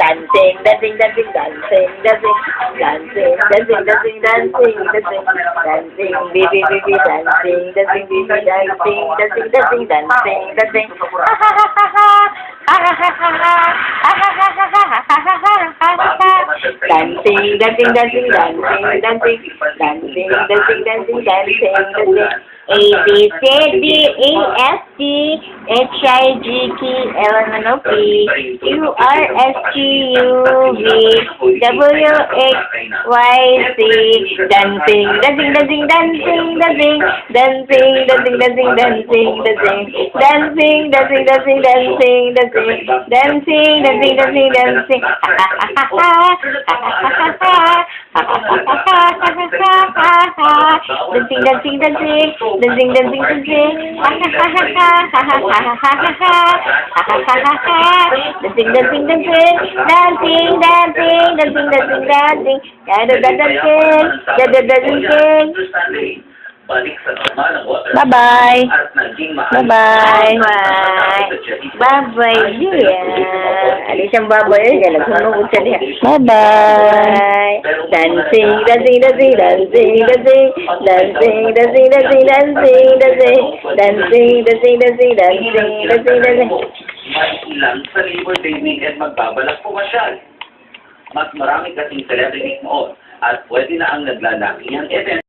dancing, dancing, dancing, dancing, dancing, dancing, dancing, dancing, dancing, dancing, dancing, baby, baby, dancing, dancing, baby, dancing, dancing, dancing, dancing, dancing, ha ha ha ha ha, ha ha ha ha ha, ha ha ha ha ha, ha ha ha ha ha, dancing, dancing, dancing, dancing, dancing, dancing, dancing, dancing, dancing, dancing. A, B, C, D, E, F, G, H, I, J, K, L, M, N, O, P, Q, R, S, T, U, V, W, X, Y, Z, dancing, dancing, dancing, dancing, dancing, dancing, dancing, dancing, dancing, dancing, dancing, dancing, dancing, dancing, dancing, dancing, dancing, dancing, dancing, ha ha ha ha ha, ha ha ha ha ha, dancing, dancing, dancing, dancing, dancing, dancing, ha ha ha ha ha, ha ha ha ha ha, ha ha ha ha ha, dancing, dancing, dancing, dancing, dancing, dancing, dancing, dancing, dancing, dancing. Bye-bye. Bye-bye. Bye-bye. Yeah. Alis ang bye-bye. Nagsunugod siya niya. Bye-bye. Dancing, dancing, dancing, dancing, dancing, dancing, dancing, dancing, dancing, dancing, dancing, dancing, dancing, dancing, dancing, dancing. May ilang sa Labor Day weekend magbabalak pumasyal. Mas marami kasing celebrities noon at pwede na ang naglalaki ang event.